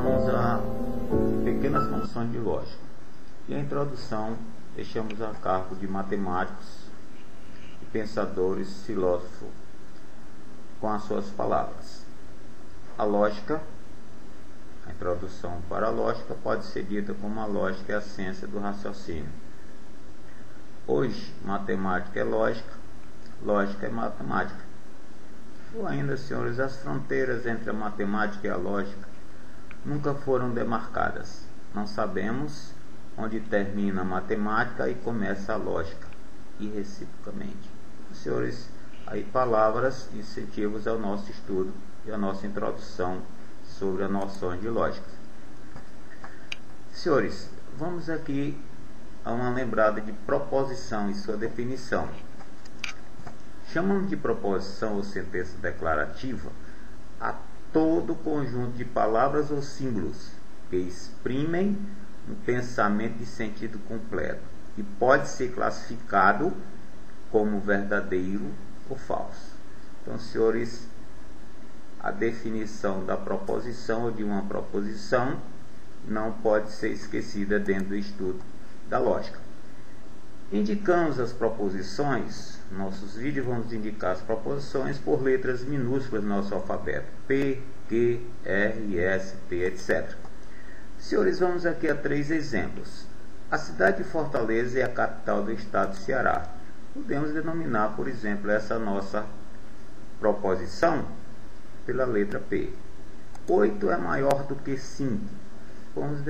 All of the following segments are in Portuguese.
vamos a pequenas noções de lógica. E a introdução deixamos a cargo de matemáticos, pensadores, filósofos, com as suas palavras. A lógica, a introdução para a lógica pode ser dita como a lógica é a ciência do raciocínio. Hoje, matemática é lógica é matemática. Ou ainda, senhores, as fronteiras entre a matemática e a lógica nunca foram demarcadas. Não sabemos onde termina a matemática e começa a lógica, e reciprocamente. Senhores, aí palavras incentivos ao nosso estudo e a nossa introdução sobre as noções de lógica. Senhores, vamos aqui a uma lembrada de proposição e sua definição. Chamamos de proposição ou sentença declarativa a todo conjunto de palavras ou símbolos que exprimem um pensamento de sentido completo e pode ser classificado como verdadeiro ou falso. Então, senhores, a definição da proposição ou de uma proposição não pode ser esquecida dentro do estudo da lógica. Indicamos as proposições, nossos vídeos vamos indicar as proposições por letras minúsculas no nosso alfabeto, P, Q, R, S, T, etc. Senhores, vamos aqui a 3 exemplos. A cidade de Fortaleza é a capital do estado do Ceará. Podemos denominar, por exemplo, essa nossa proposição pela letra P. 8 é maior do que 5. Podemos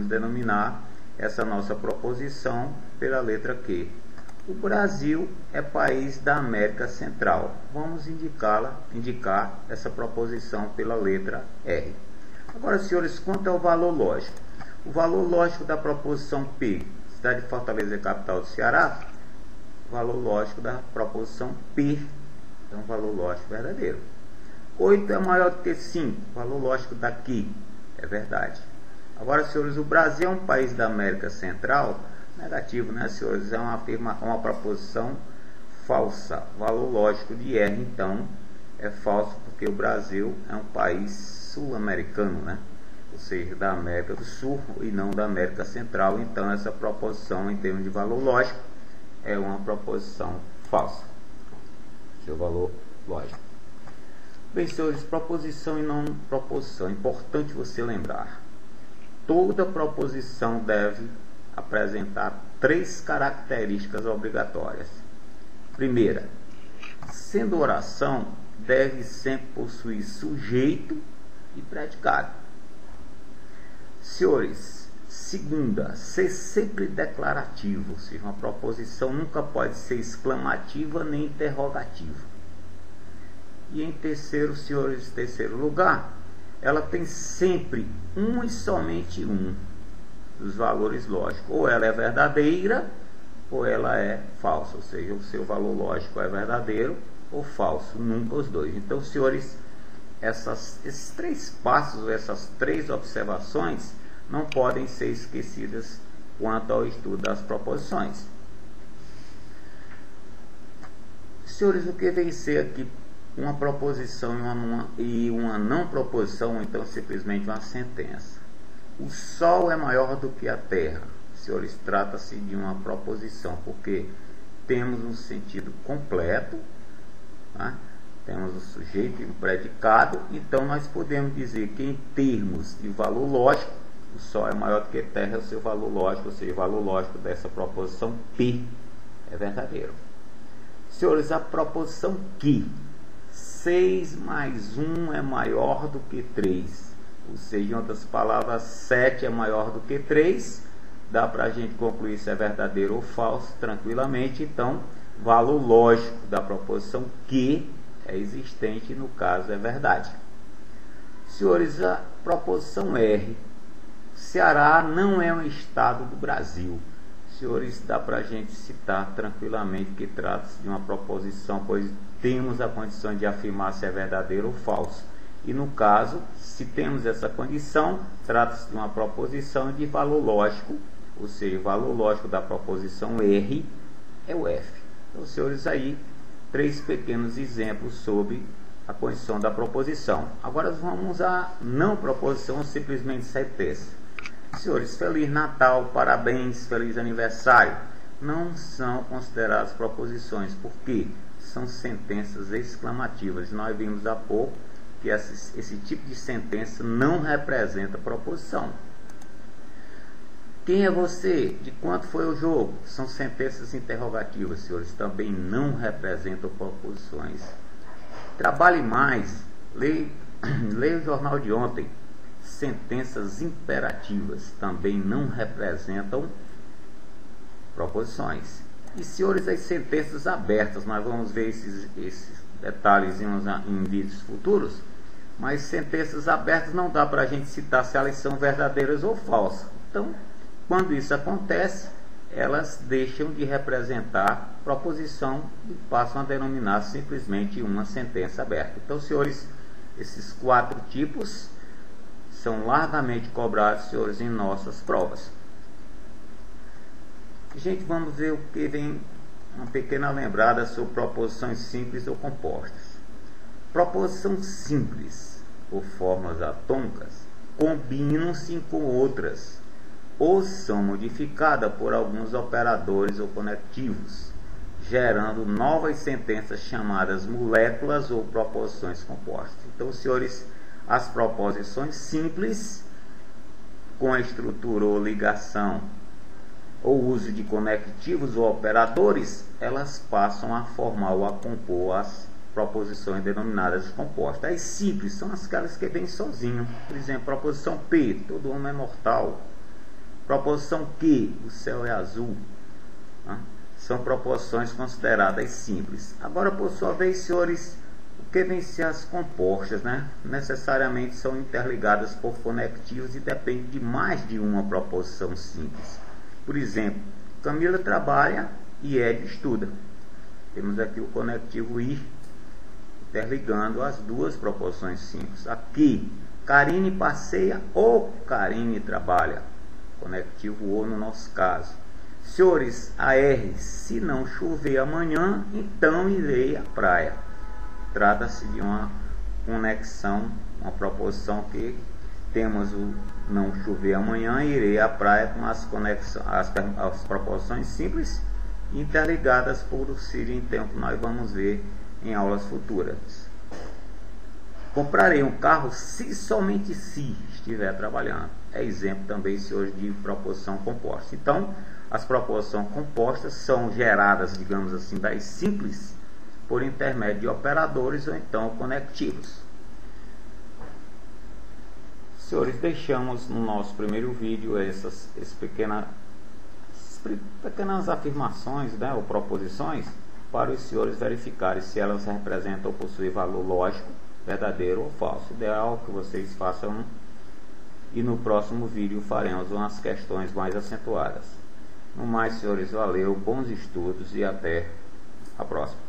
denominar essa nossa proposição pela letra Q. O Brasil é país da América Central. Vamos indicar essa proposição pela letra R. Agora, senhores, quanto ao valor lógico. O valor lógico da proposição P, cidade de Fortaleza é capital do Ceará, o valor lógico da proposição P é um valor lógico verdadeiro. 8 é maior do que 5, valor lógico daqui, é verdade. Agora, senhores, o Brasil é um país da América Central, negativo, né, senhores? É uma proposição falsa. Valor lógico de R, então, é falso, porque o Brasil é um país sul-americano, né? Ou seja, da América do Sul e não da América Central. Então, essa proposição, em termos de valor lógico, é uma proposição falsa. Seu valor lógico. Bem, senhores, proposição e não proposição. É importante você lembrar. Toda proposição deve apresentar 3 características obrigatórias. Primeira, sendo oração, deve sempre possuir sujeito e predicado. Senhores, segunda, ser sempre declarativo, ou seja, uma proposição nunca pode ser exclamativa nem interrogativa. E em terceiro lugar, ela tem sempre um e somente um dos valores lógicos. Ou ela é verdadeira, ou ela é falsa. Ou seja, o seu valor lógico é verdadeiro ou falso, nunca os dois. Então, senhores, esses 3 passos, essas 3 observações, não podem ser esquecidas quanto ao estudo das proposições. Senhores, o que vem ser aqui uma proposição e uma não proposição, ou então simplesmente uma sentença? O Sol é maior do que a Terra. Senhores, trata-se de uma proposição, porque temos um sentido completo, né? Temos o sujeito e o predicado, então nós podemos dizer que em termos de valor lógico, o Sol é maior do que a Terra, é o seu valor lógico, ou seja, o valor lógico dessa proposição P é verdadeiro. Senhores, a proposição que 6 mais 1 é maior do que 3, ou seja, em outras palavras, 7 é maior do que 3, dá para a gente concluir se é verdadeiro ou falso tranquilamente. Então, valor lógico da proposição que é existente, no caso é verdade. Senhores, a proposição R, Ceará não é um estado do Brasil. Senhores, dá para a gente citar tranquilamente que trata-se de uma proposição, pois temos a condição de afirmar se é verdadeiro ou falso. E no caso, se temos essa condição, trata-se de uma proposição de valor lógico, ou seja, o valor lógico da proposição R é o F. Então, senhores, aí 3 pequenos exemplos sobre a condição da proposição. Agora vamos à não proposição, simplesmente sentença. Senhores, Feliz Natal, parabéns, feliz aniversário. Não são consideradas proposições, porque são sentenças exclamativas. Nós vimos há pouco que esse tipo de sentença não representa proposição. Quem é você? De quanto foi o jogo? São sentenças interrogativas, senhores, também não representam proposições. Trabalhe mais, leia o jornal de ontem. Sentenças imperativas também não representam proposições. E, senhores, as sentenças abertas, nós vamos ver esses detalhezinhos em vídeos futuros, mas sentenças abertas não dá para a gente citar se elas são verdadeiras ou falsas. Então, quando isso acontece, elas deixam de representar proposição e passam a denominar simplesmente uma sentença aberta. Então, senhores, esses 4 tipos são largamente cobrados, senhores, em nossas provas. Gente, vamos ver o que vem, uma pequena lembrada sobre proposições simples ou compostas. Proposição simples ou fórmulas atômicas combinam-se com outras ou são modificadas por alguns operadores ou conectivos, gerando novas sentenças chamadas moléculas ou proposições compostas. Então, senhores, as proposições simples, com a estrutura ou ligação ou uso de conectivos ou operadores, elas passam a formar ou a compor as proposições denominadas compostas. As simples são aquelas que vêm sozinho. Por exemplo, proposição P, todo homem é mortal. Proposição Q, o céu é azul. São proposições consideradas simples. Agora, por sua vez, senhores, o que vem ser as compostas, necessariamente são interligadas por conectivos e dependem de mais de uma proposição simples. Por exemplo, Camila trabalha e Ed estuda. Temos aqui o conectivo I interligando as duas proposições simples. Aqui, Karine passeia ou Karine trabalha. Conectivo O no nosso caso. Senhores, a R, se não chover amanhã, então irei à praia. Trata-se de uma conexão, uma proposição que temos o não chover amanhã, irei à praia, com as proposições simples interligadas por auxílio em tempo. Nós vamos ver em aulas futuras. Comprarei um carro se somente se estiver trabalhando. É exemplo também, senhores, de proposição composta. Então, as proposições compostas são geradas, digamos assim, das simples por intermédio de operadores ou então conectivos. Senhores, deixamos no nosso primeiro vídeo essas pequenas afirmações, ou proposições, para os senhores verificarem se elas representam ou possuem valor lógico, verdadeiro ou falso. Ideal que vocês façam, e no próximo vídeo faremos umas questões mais acentuadas. No mais, senhores, valeu, bons estudos e até a próxima.